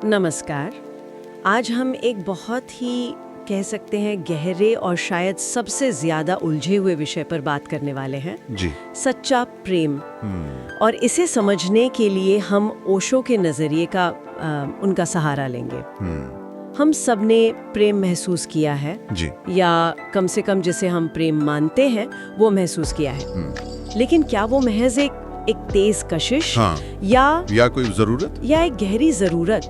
नमस्कार। आज हम एक बहुत ही कह सकते हैं गहरे और शायद सबसे ज्यादा उलझे हुए विषय पर बात करने वाले हैं जी। सच्चा प्रेम। और इसे समझने के लिए हम ओशो के नजरिए का उनका सहारा लेंगे। हम सबने प्रेम महसूस किया है जी। या कम से कम जिसे हम प्रेम मानते हैं वो महसूस किया है। लेकिन क्या वो महज एक तेज कशिश या कोई जरूरत या एक गहरी जरूरत?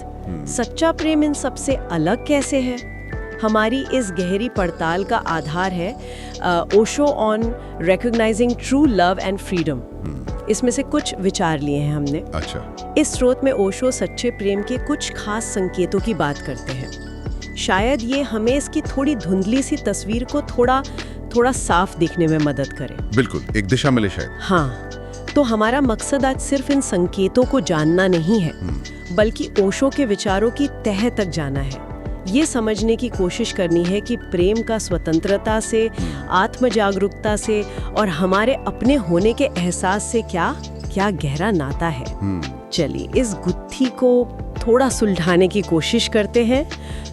सच्चा प्रेम इन सबसे अलग कैसे है? हमारी इस गहरी पड़ताल का आधार है Osho on recognising true love and freedom. इसमें से कुछ विचार लिए हैं हमने। अच्छा। इस स्रोत में ओशो सच्चे प्रेम के कुछ खास संकेतों की बात करते हैं। शायद ये हमें इसकी थोड़ी धुंधली सी तस्वीर को थोड़ा साफ दिखने में मदद करे। बिल्कुल, एक दिशा मिले शायद। हाँ, तो हमारा मकसद आज सिर्फ इन संकेतों को जानना नहीं है, बल्कि ओशो के विचारों की तह तक जाना है। ये समझने की कोशिश करनी है कि प्रेम का स्वतंत्रता से, आत्म जागरूकता से और हमारे अपने होने के एहसास से क्या गहरा नाता है। चलिए इस गुत्थी को थोड़ा सुलझाने की कोशिश करते हैं।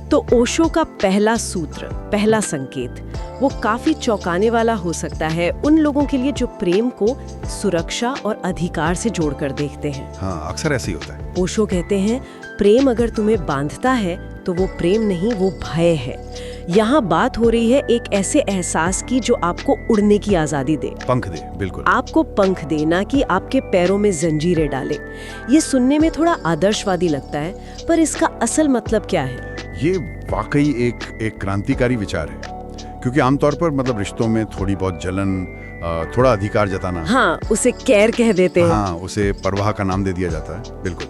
तो ओशो का पहला सूत्र, पहला संकेत, वो काफी चौंकाने वाला हो सकता है उन लोगों के लिए जो प्रेम को सुरक्षा और अधिकार से जोड़कर देखते हैं। हाँ, अक्सर ऐसे ही होता है। ओशो कहते हैं प्रेम अगर तुम्हें बांधता है तो वो प्रेम नहीं, वो भय है। यहाँ बात हो रही है एक ऐसे एहसास की जो आपको उड़ने की आजादी दे, पंख दे। बिल्कुल, आपको पंख दे, ना कि आपके पैरों में जंजीरें डाले। ये सुनने में थोड़ा आदर्शवादी लगता है, पर इसका असल मतलब क्या है? ये वाकई एक क्रांतिकारी विचार है, क्योंकि आमतौर पर रिश्तों में थोड़ी बहुत जलन, थोड़ा अधिकार जताना, हाँ, उसे केयर कह देते हैं। हाँ, उसे परवाह का नाम दे दिया जाता है। बिल्कुल।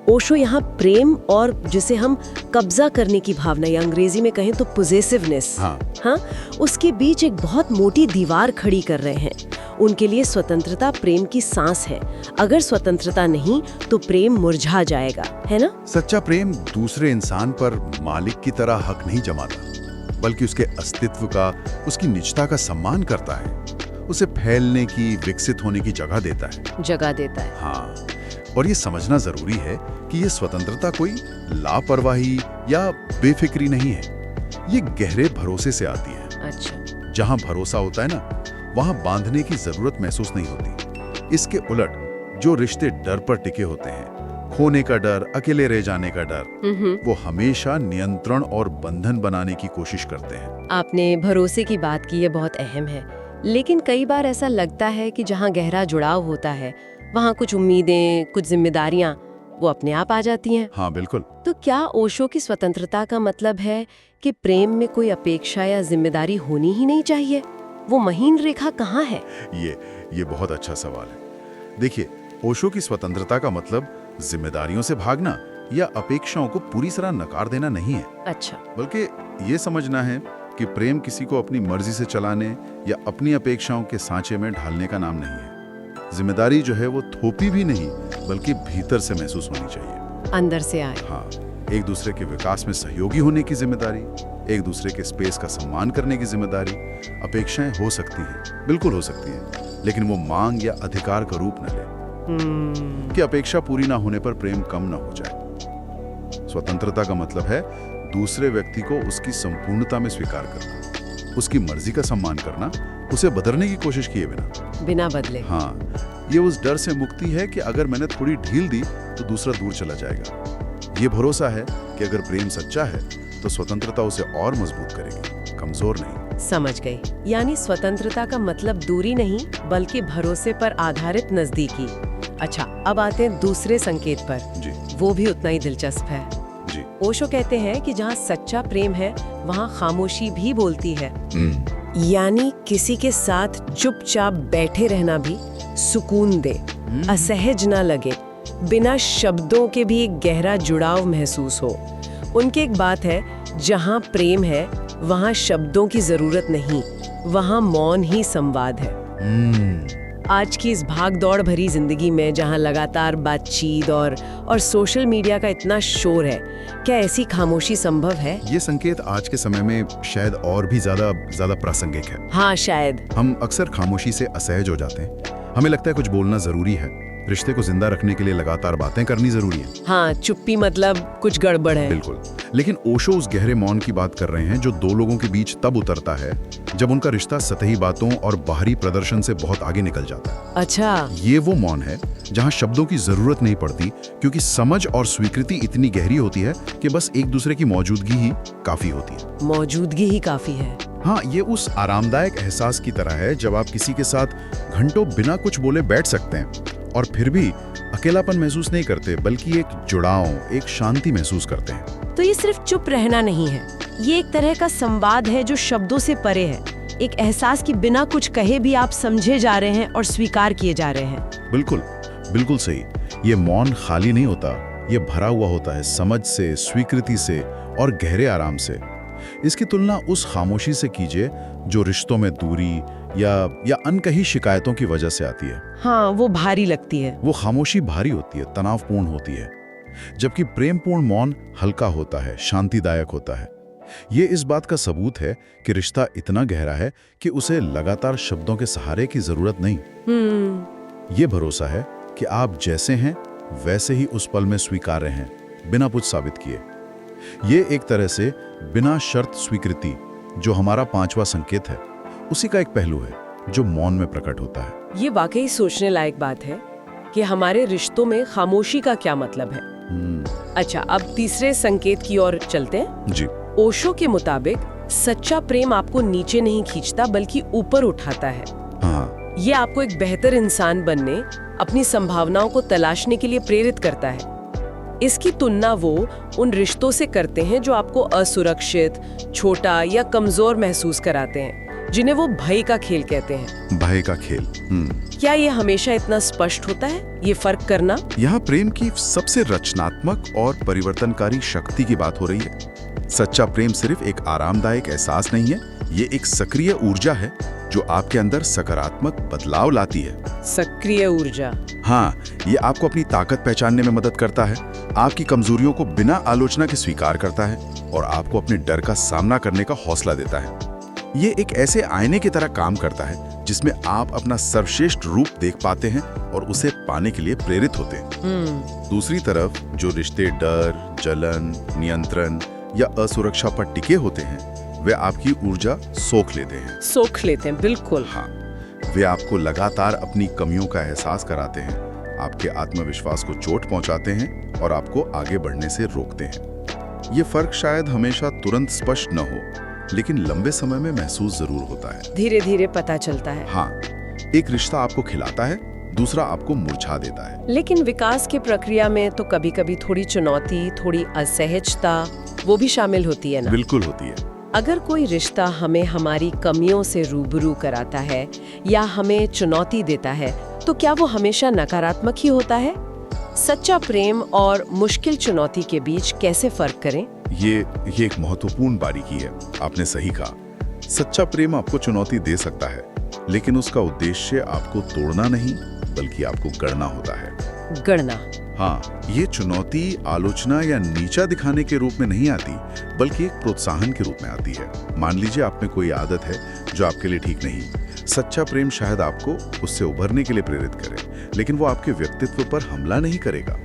ओशो यहाँ प्रेम और जिसे हम कब्जा करने की भावना या अंग्रेजी में कहें तो पोजेसिवनेस, हाँ, उसके बीच एक बहुत मोटी दीवार खड़ी कर रहे हैं। उनके लिए स्वतंत्रता प्रेम की सांस है। अगर स्वतंत्रता नहीं तो प्रेम मुरझा जाएगा, है ना? सच्चा प्रेम दूसरे इंसान पर मालिक की तरह हक नहीं जमाता, बल्कि उसके अस्तित्व का, उसकी निजता का सम्मान करता है। उसे फैलने की, विकसित होने की जगह देता है। हाँ, और ये समझना जरूरी है कि ये स्वतंत्रता कोई लापरवाही या बेफिक्री नहीं है। ये गहरे भरोसे से आती है। अच्छा। जहाँ भरोसा होता है ना, वहाँ बांधने की जरूरत महसूस नहीं होती। इसके उलट जो रिश्ते डर पर टिके होते हैं, खोने का डर, अकेले रह जाने का डर, वो हमेशा नियंत्रण और बंधन बनाने की कोशिश करते हैं। आपने भरोसे की बात की, ये बहुत अहम है। लेकिन कई बार ऐसा लगता है कि जहाँ गहरा जुड़ाव होता है वहाँ कुछ उम्मीदें, कुछ जिम्मेदारियां वो अपने आप आ जाती हैं। हाँ, बिल्कुल। तो क्या ओशो की स्वतंत्रता का मतलब है कि प्रेम में कोई अपेक्षा या जिम्मेदारी होनी ही नहीं चाहिए? वो महीन रेखा कहाँ है? ये बहुत अच्छा सवाल है। देखिए, ओशो की स्वतंत्रता का मतलब जिम्मेदारियों से भागना या अपेक्षाओं को पूरी तरह नकार देना नहीं है। अच्छा। बल्कि ये समझना है कि प्रेम किसी को अपनी मर्जी से चलाने या अपनी अपेक्षाओं के सांचे में ढालने का नाम नहीं है। जिम्मेदारी जो है वो थोपी भी नहीं, बल्कि भीतर से महसूस होनी चाहिए, अंदर से आए। हाँ, एक दूसरे के विकास में सहयोगी होने की जिम्मेदारी, एक दूसरे के स्पेस का सम्मान करने की जिम्मेदारी। अपेक्षाएं हो सकती हैं, बिल्कुल हो सकती हैं, लेकिन वो मांग या अधिकार का रूप न ले कि अपेक्षा पूरी ना होने पर प्रेम कम ना हो जाए। स्वतंत्रता का मतलब है दूसरे व्यक्ति को उसकी संपूर्णता में स्वीकार करना, उसकी मर्जी का सम्मान करना, उसे बदलने की कोशिश किए बिना बदले। हाँ, ये उस डर से मुक्ति है कि अगर मैंने थोड़ी ढील दी तो दूसरा दूर चला जाएगा। ये भरोसा है कि अगर प्रेम सच्चा है तो स्वतंत्रता उसे और मजबूत करेगी, कमजोर नहीं। समझ गई। यानी स्वतंत्रता का मतलब दूरी नहीं, बल्कि भरोसे पर आधारित नजदीकी। अच्छा, अब आते हैं दूसरे संकेत पर। जी। वो भी उतना ही दिलचस्प है। जी। ओशो कहते हैं कि जहाँ सच्चा प्रेम है वहाँ खामोशी भी बोलती है। यानी किसी के साथ चुपचाप बैठे रहना भी सुकून दे, असहज ना लगे, बिना शब्दों के भी एक गहरा जुड़ाव महसूस हो। उनकी एक बात है, जहाँ प्रेम है वहाँ शब्दों की जरूरत नहीं, वहाँ मौन ही संवाद है। आज की इस भाग दौड़ भरी जिंदगी में जहाँ लगातार बातचीत और सोशल मीडिया का इतना शोर है, क्या ऐसी खामोशी संभव है? ये संकेत आज के समय में शायद और भी ज्यादा प्रासंगिक है। हाँ, शायद। हम अक्सर खामोशी से असहज हो जाते हैं। हमें लगता है कुछ बोलना जरूरी है, रिश्ते को जिंदा रखने के लिए लगातार बातें करनी जरूरी है। हाँ, चुप्पी मतलब कुछ गड़बड़ है। बिल्कुल। लेकिन ओशो उस गहरे मौन की बात कर रहे हैं जो दो लोगों के बीच तब उतरता है जब उनका रिश्ता सतही बातों और बाहरी प्रदर्शन से बहुत आगे निकल जाता है। अच्छा, ये वो मौन है जहां शब्दों की जरूरत नहीं पड़ती, क्योंकि समझ और स्वीकृति इतनी गहरी होती है कि बस एक दूसरे की मौजूदगी ही काफी होती है। मौजूदगी ही काफी है। हाँ, ये उस आरामदायक एहसास की तरह है जब आप किसी के साथ घंटों बिना कुछ बोले बैठ सकते हैं और फिर भी अकेलापन महसूस नहीं करते, बल्कि एक जुड़ाव, एक शांति महसूस करते हैं। तो ये सिर्फ चुप रहना नहीं है, ये एक तरह का संवाद है जो शब्दों से परे है। एक एहसास कि बिना कुछ कहे भी आप समझे जा रहे हैं और स्वीकार किए जा रहे हैं। बिल्कुल, बिल्कुल सही। ये मौन खाली नहीं होता, ये भरा हुआ होता है समझ से, स्वीकृति से और गहरे आराम से। इसकी तुलना उस खामोशी से कीजिए जो रिश्तों में दूरी या अनकही शिकायतों की वजह से आती है। हाँ, वो भारी लगती है। वो खामोशी भारी होती है, तनावपूर्ण होती है, जबकि प्रेमपूर्ण मौन हल्का होता है, शांतिदायक होता है। ये इस बात का सबूत है कि रिश्ता इतना गहरा है कि उसे लगातार शब्दों के सहारे की जरूरत नहीं। ये भरोसा है कि आप जैसे हैं वैसे ही उस पल में स्वीकार्य हैं, बिना कुछ साबित किए। ये एक तरह से बिना शर्त स्वीकृति, जो हमारा 5वां संकेत है, उसी का एक पहलू है जो मौन में प्रकट होता है। ये वाकई सोचने लायक बात है कि हमारे रिश्तों में खामोशी का क्या मतलब है। अच्छा, अब तीसरे संकेत की ओर चलते हैं। जी। ओशो के मुताबिक सच्चा प्रेम आपको नीचे नहीं खींचता बल्कि ऊपर उठाता है। हाँ। ये आपको एक बेहतर इंसान बनने, अपनी संभावनाओं को तलाशने के लिए प्रेरित करता है। इसकी तुलना वो उन रिश्तों से करते हैं जो आपको असुरक्षित, छोटा या कमजोर महसूस कराते हैं, जिन्हें वो भय का खेल कहते हैं। भय का खेल। क्या ये हमेशा इतना स्पष्ट होता है, ये फर्क करना? यहाँ प्रेम की सबसे रचनात्मक और परिवर्तनकारी शक्ति की बात हो रही है। सच्चा प्रेम सिर्फ एक आरामदायक एहसास नहीं है, ये एक सक्रिय ऊर्जा है जो आपके अंदर सकारात्मक बदलाव लाती है। सक्रिय ऊर्जा। हाँ, ये आपको अपनी ताकत पहचानने में मदद करता है, आपकी कमजोरियों को बिना आलोचना के स्वीकार करता है और आपको अपने डर का सामना करने का हौसला देता है। ये एक ऐसे आईने की तरह काम करता है जिसमें आप अपना सर्वश्रेष्ठ रूप देख पाते हैं और उसे पाने के लिए प्रेरित होते हैं। दूसरी तरफ जो रिश्ते डर, जलन, नियंत्रण या असुरक्षा पर टिके होते हैं, वे आपकी ऊर्जा सोख लेते हैं। सोख लेते हैं, बिल्कुल। हाँ, वे आपको लगातार अपनी कमियों का एहसास कराते हैं, आपके आत्मविश्वास को चोट पहुंचाते हैं और आपको आगे बढ़ने से रोकते हैं। ये फर्क शायद हमेशा तुरंत स्पष्ट न हो, लेकिन लंबे समय में महसूस जरूर होता है। धीरे धीरे पता चलता है। हाँ, एक रिश्ता आपको खिलाता है, दूसरा आपको मुरझा देता है। लेकिन विकास की प्रक्रिया में तो कभी-कभी थोड़ी चुनौती, थोड़ी असहजता वो भी शामिल होती है ना? बिल्कुल होती है। अगर कोई रिश्ता हमें हमारी कमियों से रूबरू कराता है या हमें चुनौती देता है, तो क्या वो हमेशा नकारात्मक ही होता है? सच्चा प्रेम और मुश्किल चुनौती के बीच कैसे फर्क करें? ये एक महत्वपूर्ण बारीकी है। आपने सही कहा, सच्चा प्रेम आपको चुनौती दे सकता है, लेकिन उसका उद्देश्य आपको तोड़ना नहीं बल्कि आपको गढ़ना होता है। गढ़ना। हाँ, ये चुनौती आलोचना या नीचा दिखाने के रूप में नहीं आती, बल्कि एक प्रोत्साहन के रूप में आती है। मान लीजिए आप में कोई आदत है जो आपके लिए ठीक नहीं, सच्चा प्रेम शायद आपको उससे उभरने के लिए प्रेरित करे, लेकिन वो आपके व्यक्तित्व पर हमला नहीं करेगा।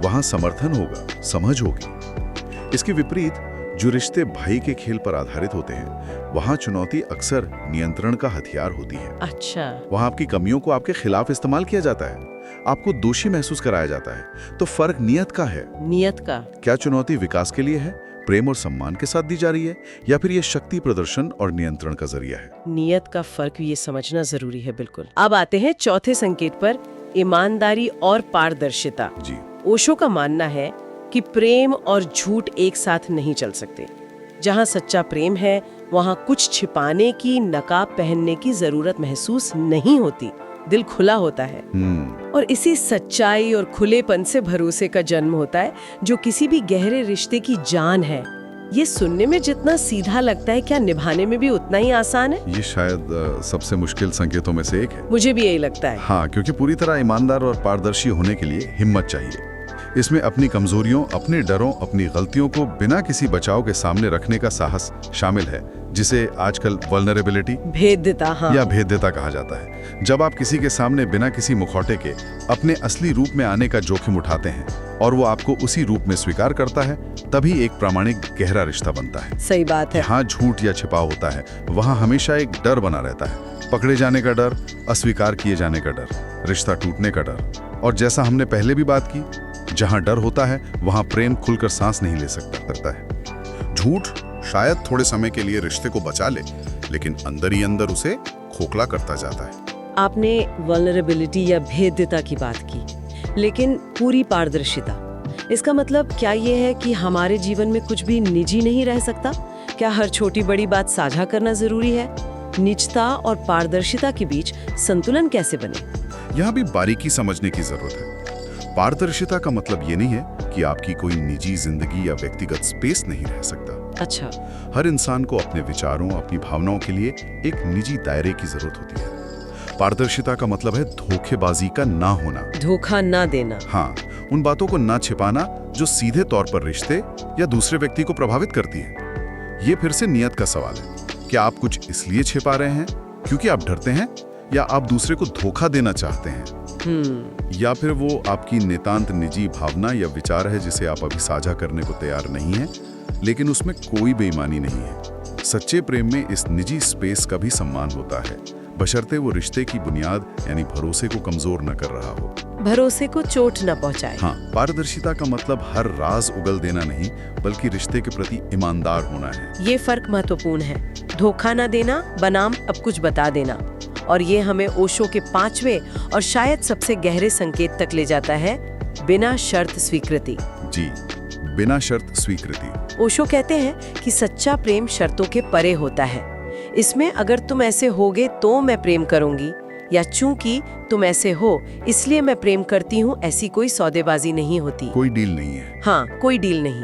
वहां समर्थन होगा, समझ होगी। इसके विपरीत जो रिश्ते भय के खेल पर आधारित होते हैं, वहां चुनौती अक्सर नियंत्रण का हथियार होती है। अच्छा। वहां आपकी कमियों को आपके खिलाफ इस्तेमाल किया जाता है, आपको दोषी महसूस कराया जाता है। तो फर्क नियत का है। नियत का। क्या चुनौती विकास के लिए है, प्रेम और सम्मान के साथ दी जा रही है, या फिर ये शक्ति प्रदर्शन और नियंत्रण का जरिया है? नियत का फर्क ये समझना जरूरी है। बिल्कुल। अब आते हैं चौथे संकेत पर, ईमानदारी और पारदर्शिता। जी। ओशो का मानना है कि प्रेम और झूठ एक साथ नहीं चल सकते। जहाँ सच्चा प्रेम है, वहाँ कुछ छिपाने की, नकाब पहनने की जरूरत महसूस नहीं होती। दिल खुला होता है और इसी सच्चाई और खुलेपन से भरोसे का जन्म होता है, जो किसी भी गहरे रिश्ते की जान है। ये सुनने में जितना सीधा लगता है, क्या निभाने में भी उतना ही आसान है? ये शायद सबसे मुश्किल संकेतों में से एक है। मुझे भी यही लगता है। हाँ, क्योंकि पूरी तरह ईमानदार और पारदर्शी होने के लिए हिम्मत चाहिए। इसमें अपनी कमजोरियों, अपने डरों, अपनी गलतियों को बिना किसी बचाव के सामने रखने का साहस शामिल है, जिसे आजकल वल्नरेबिलिटी भेद्यता, हाँ। या भेद्यता कहा जाता है। जब आप किसी के सामने बिना किसी मुखौटे के अपने असली रूप में आने का जोखिम उठाते हैं और वो आपको उसी रूप में स्वीकार करता है, तभी एक प्रामाणिक गहरा रिश्ता बनता है। सही बात है। जहाँ झूठ या छिपाव होता है, वहाँ हमेशा एक डर बना रहता है, पकड़े जाने का डर, अस्वीकार किए जाने का डर, रिश्ता टूटने का डर। और जैसा हमने पहले भी बात की, जहाँ डर होता है वहाँ प्रेम खुलकर सांस नहीं ले सकता है। झूठ शायद थोड़े समय के लिए रिश्ते को बचा ले, लेकिन अंदर ही अंदर उसे खोखला करता जाता है। आपने वल्नरेबिलिटी या भेद्यता की बात की, लेकिन पूरी पारदर्शिता, इसका मतलब क्या ये है कि हमारे जीवन में कुछ भी निजी नहीं रह सकता? क्या हर छोटी बड़ी बात साझा करना जरूरी है? निजता और पारदर्शिता के बीच संतुलन कैसे बने? यहाँ भी बारीकी समझने की जरूरत है। पारदर्शिता का मतलब ये नहीं है कि आपकी कोई निजी जिंदगी या व्यक्तिगत स्पेस नहीं रह सकता। अच्छा। हर इंसान को अपने विचारों, अपनी भावनाओं के लिए एक निजी दायरे की जरूरत होती है। पारदर्शिता का मतलब है धोखेबाजी का ना होना, धोखा ना देना। हाँ, उन बातों को ना छिपाना जो सीधे तौर पर रिश्ते या दूसरे व्यक्ति को प्रभावित करती है। ये फिर से नियत का सवाल है। क्या आप कुछ इसलिए छिपा रहे हैं क्योंकि आप डरते हैं, या आप दूसरे को धोखा देना चाहते हैं? या फिर वो आपकी नितांत निजी भावना या विचार है जिसे आप अभी साझा करने को तैयार नहीं हैं, लेकिन उसमें कोई बेईमानी नहीं है। सच्चे प्रेम में इस निजी स्पेस का भी सम्मान होता है, बशर्ते वो रिश्ते की बुनियाद यानी भरोसे को कमजोर न कर रहा हो, भरोसे को चोट न पहुंचाए। हाँ, पारदर्शिता का मतलब हर राज उगल देना नहीं, बल्कि रिश्ते के प्रति ईमानदार होना है। ये फर्क महत्वपूर्ण है। धोखा न देना बनाम अब कुछ बता देना। और ये हमें ओशो के 5वें और शायद सबसे गहरे संकेत तक ले जाता है, बिना शर्त स्वीकृति। जी, बिना शर्त स्वीकृति। ओशो कहते हैं कि सच्चा प्रेम शर्तों के परे होता है। इसमें अगर तुम ऐसे होगे तो मैं प्रेम करूंगी, या चूंकि तुम ऐसे हो इसलिए मैं प्रेम करती हूँ, ऐसी कोई सौदेबाजी नहीं होती। कोई डील नहीं है। हाँ, कोई डील नहीं।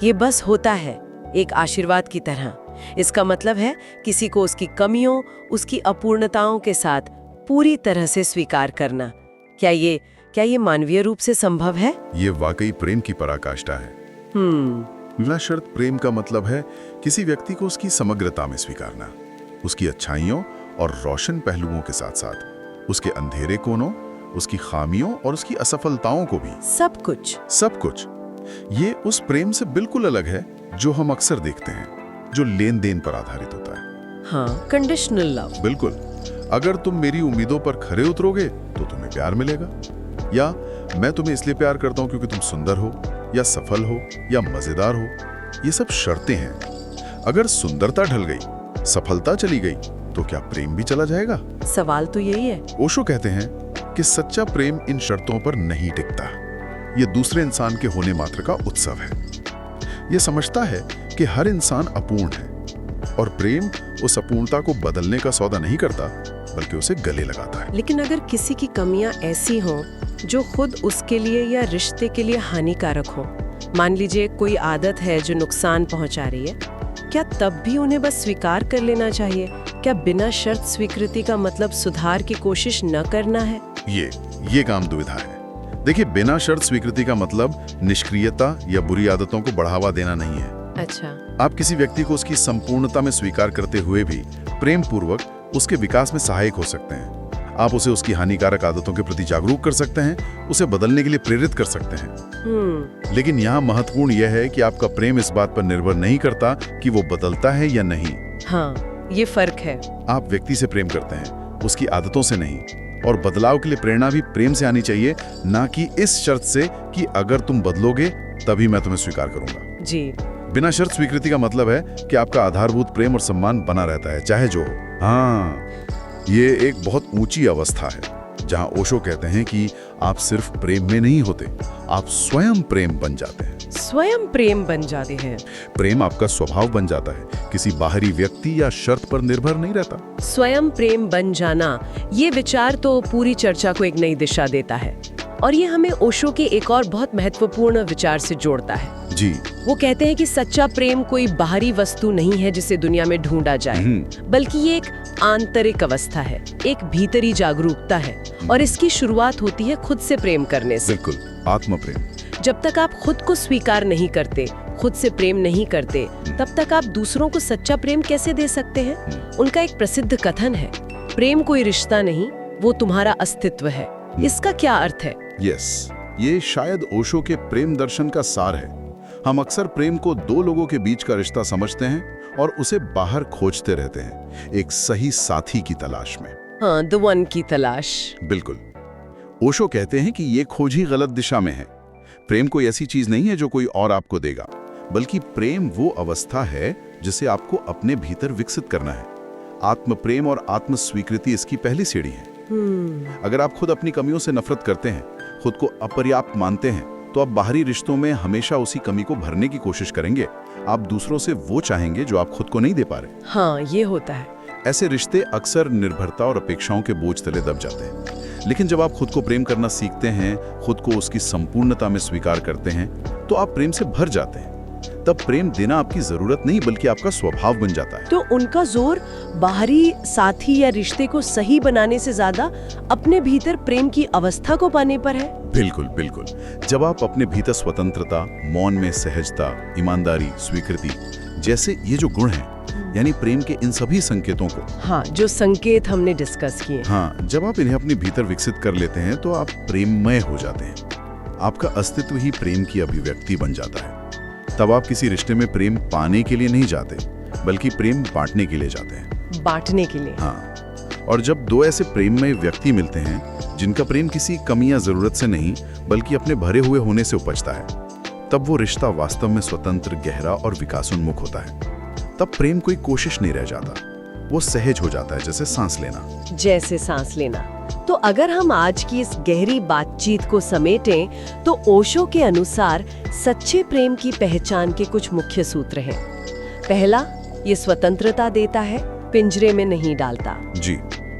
ये बस होता है, एक आशीर्वाद की तरह। इसका मतलब है किसी को उसकी कमियों, उसकी अपूर्णताओं के साथ पूरी तरह से स्वीकार करना। क्या ये मानवीय रूप से संभव है? ये वाकई प्रेम की पराकाष्ठा है। बिना शर्त प्रेम का मतलब है किसी व्यक्ति को उसकी समग्रता में स्वीकारना, उसकी अच्छाइयों और रोशन पहलुओं के साथ साथ उसके अंधेरे कोनों, उसकी खामियों और उसकी असफलताओं को भी। सब कुछ। ये उस प्रेम से बिल्कुल अलग है जो हम अक्सर देखते हैं, जो लेन देन पर आधारित होता है। हाँ, कंडीशनल लव। बिल्कुल। अगर तुम मेरी उम्मीदों पर खरे उतरोगे तो तुम्हें प्यार मिलेगा, या मैं तुम्हें इसलिए प्यार करता हूं क्योंकि तुम सुंदर हो या सफल हो या मजेदार हो। ये सब शर्तें हैं। अगर सुंदरता ढल गई, सफलता चली गई, तो क्या प्रेम भी चला जाएगा? सवाल तो यही है। ओशो कहते हैं कि सच्चा प्रेम इन शर्तों पर नहीं टिकता। ये दूसरे इंसान के होने मात्र का उत्सव है। ये समझता है कि हर इंसान अपूर्ण है और प्रेम उस अपूर्णता को बदलने का सौदा नहीं करता, बल्कि उसे गले लगाता है। लेकिन अगर किसी की कमियां ऐसी हों जो खुद उसके लिए या रिश्ते के लिए हानिकारक हो, मान लीजिए कोई आदत है जो नुकसान पहुंचा रही है, क्या तब भी उन्हें बस स्वीकार कर लेना चाहिए? क्या बिना शर्त स्वीकृति का मतलब सुधार की कोशिश न करना है? ये काम दुविधा है। देखिए, बिना शर्त स्वीकृति का मतलब निष्क्रियता या बुरी आदतों को बढ़ावा देना नहीं है। अच्छा। आप किसी व्यक्ति को उसकी संपूर्णता में स्वीकार करते हुए भी प्रेम पूर्वक उसके विकास में सहायक हो सकते हैं। आप उसे उसकी हानिकारक आदतों के प्रति जागरूक कर सकते हैं, उसे बदलने के लिए प्रेरित कर सकते हैं। लेकिन यहाँ महत्वपूर्ण यह है कि आपका प्रेम इस बात पर निर्भर नहीं करता कि वो बदलता है या नहीं। हाँ, ये फर्क है। आप व्यक्ति से प्रेम करते हैं, उसकी आदतों से नहीं। और बदलाव के लिए प्रेरणा भी प्रेम से आनी चाहिए, ना कि इस शर्त से कि अगर तुम बदलोगे तभी मैं तुम्हें स्वीकार करूंगा। जी। बिना शर्त स्वीकृति का मतलब है कि आपका आधारभूत प्रेम और सम्मान बना रहता है, चाहे जो हो। हाँ, ये एक बहुत ऊंची अवस्था है जहां ओशो कहते हैं कि आप सिर्फ प्रेम में नहीं होते, आप स्वयं प्रेम बन जाते हैं। स्वयं प्रेम बन जाते हैं। प्रेम आपका स्वभाव बन जाता है, किसी बाहरी व्यक्ति या शर्त पर निर्भर नहीं रहता। स्वयं प्रेम बन जाना, ये विचार तो पूरी चर्चा को एक नई दिशा देता है। और ये हमें ओशो के एक और बहुत महत्वपूर्ण विचार से जोड़ता है। जी। वो कहते हैं कि सच्चा प्रेम कोई बाहरी वस्तु नहीं है जिसे दुनिया में ढूंढा जाए, बल्कि ये एक आंतरिक अवस्था है, एक भीतरी जागरूकता है, और इसकी शुरुआत होती है खुद से प्रेम करने से। बिल्कुल, आत्म प्रेम। जब तक आप खुद को स्वीकार नहीं करते, खुद से प्रेम नहीं करते, तब तक आप दूसरों को सच्चा प्रेम कैसे दे सकते हैं? उनका एक प्रसिद्ध कथन है, प्रेम कोई रिश्ता नहीं, वो तुम्हारा अस्तित्व है। इसका क्या अर्थ है? यस, ये शायद ओशो के प्रेम दर्शन का सार है। हम अक्सर प्रेम को दो लोगों के बीच का रिश्ता समझते हैं और उसे बाहर खोजते रहते हैं, एक सही साथी की तलाश में। हाँ, द वन की तलाश। बिल्कुल। ओशो कहते हैं कि ये खोज ही गलत दिशा में है। प्रेम कोई ऐसी चीज नहीं है जो कोई और आपको देगा, बल्कि प्रेम वो अवस्था है जिसे आपको अपने भीतर विकसित करना है। आत्म प्रेम और आत्म स्वीकृति इसकी पहली सीढ़ी है। अगर आप खुद अपनी कमियों से नफरत करते हैं, खुद को अपर्याप्त मानते हैं, तो आप बाहरी रिश्तों में हमेशा उसी कमी को भरने की कोशिश करेंगे। आप दूसरों से वो चाहेंगे जो आप खुद को नहीं दे पा रहे। हाँ, ये होता है। ऐसे रिश्ते अक्सर निर्भरता और अपेक्षाओं के बोझ तले दब जाते हैं। लेकिन जब आप खुद को प्रेम करना सीखते हैं, खुद को उसकी संपूर्णता में स्वीकार करते हैं, तो आप प्रेम से भर जाते हैं। तब प्रेम देना आपकी जरूरत नहीं बल्कि आपका स्वभाव बन जाता है। तो उनका जोर बाहरी साथी या रिश्ते को सही बनाने से ज्यादा अपने भीतर प्रेम की अवस्था को पाने पर है। बिल्कुल बिल्कुल। जब आप अपने भीतर स्वतंत्रता, मौन में सहजता, ईमानदारी, स्वीकृति जैसे ये जो गुण हैं, यानी प्रेम के इन सभी संकेतों को, हाँ, जो संकेत हमने डिस्कस किए, हाँ, जब आप इन्हें अपने भीतर विकसित कर लेते हैं तो आप प्रेममय हो जाते हैं। आपका अस्तित्व ही प्रेम की अभिव्यक्ति बन जाता है। तब आप किसी रिश्ते में प्रेम पाने के लिए नहीं जाते, बल्कि प्रेम बांटने के लिए जाते हैं। बांटने के लिए। हाँ, और जब दो ऐसे प्रेममय व्यक्ति मिलते हैं जिनका प्रेम किसी कमी या जरूरत से नहीं बल्कि अपने भरे हुए होने से उपजता है, तब वो रिश्ता वास्तव में स्वतंत्र, गहरा और विकासोन्मुख होता है। तब प्रेम कोई कोशिश नहीं रह जाता, वो सहज हो जाता है, जैसे सांस लेना। जैसे सांस लेना। तो अगर हम आज की इस गहरी बातचीत को समेटें, तो ओशो के अनुसार सच्चे प्रेम की पहचान के कुछ मुख्य सूत्र हैं। पहला, ये स्वतंत्रता देता है, पिंजरे में नहीं डालता। जी।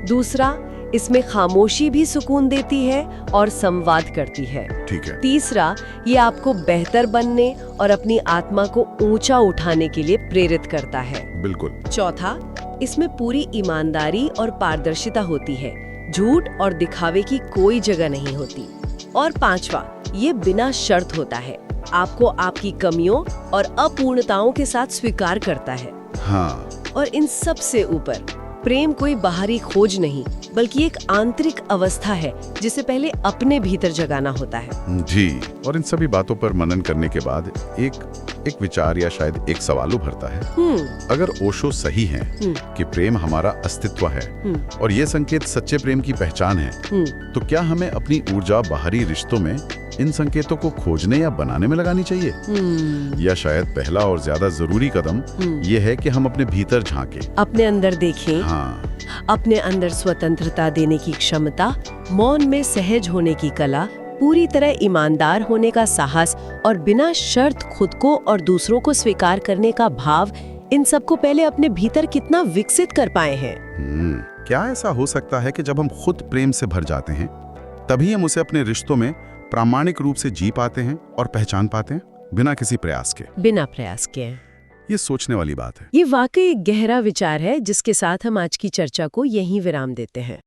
दूसरा, इसमें खामोशी भी सुकून देती है और संवाद करती है। ठीक है। तीसरा, ये आपको बेहतर बनने और अपनी आत्मा को ऊंचा उठाने के लिए प्रेरित करता है। बिल्कुल। चौथा, इसमें पूरी ईमानदारी और पारदर्शिता होती है, झूठ और दिखावे की कोई जगह नहीं होती। और पांचवा, ये बिना शर्त होता है, आपको आपकी कमियों और अपूर्णताओं के साथ स्वीकार करता है। हाँ। और इन सब से ऊपर, प्रेम कोई बाहरी खोज नहीं बल्कि एक आंतरिक अवस्था है जिसे पहले अपने भीतर जगाना होता है। जी। और इन सभी बातों पर मनन करने के बाद एक विचार या शायद एक सवाल उभरता है। अगर ओशो सही हैं कि प्रेम हमारा अस्तित्व है और ये संकेत सच्चे प्रेम की पहचान है, तो क्या हमें अपनी ऊर्जा बाहरी रिश्तों में इन संकेतों को खोजने या बनाने में लगानी चाहिए? या शायद पहला और ज्यादा जरूरी कदम ये है कि हम अपने भीतर झांकें, अपने अंदर देखें। हाँ। अपने अंदर स्वतंत्रता देने की क्षमता, मौन में सहज होने की कला, पूरी तरह ईमानदार होने का साहस और बिना शर्त खुद को और दूसरों को स्वीकार करने का भाव, इन सब को पहले अपने भीतर कितना विकसित कर पाए हैं। क्या ऐसा हो सकता है कि जब हम खुद प्रेम से भर जाते हैं, तभी हम उसे अपने रिश्तों में प्रामाणिक रूप से जी पाते हैं और पहचान पाते हैं, बिना किसी प्रयास के? बिना प्रयास के। ये सोचने वाली बात है। ये वाकई एक गहरा विचार है जिसके साथ हम आज की चर्चा को यहीं विराम देते हैं।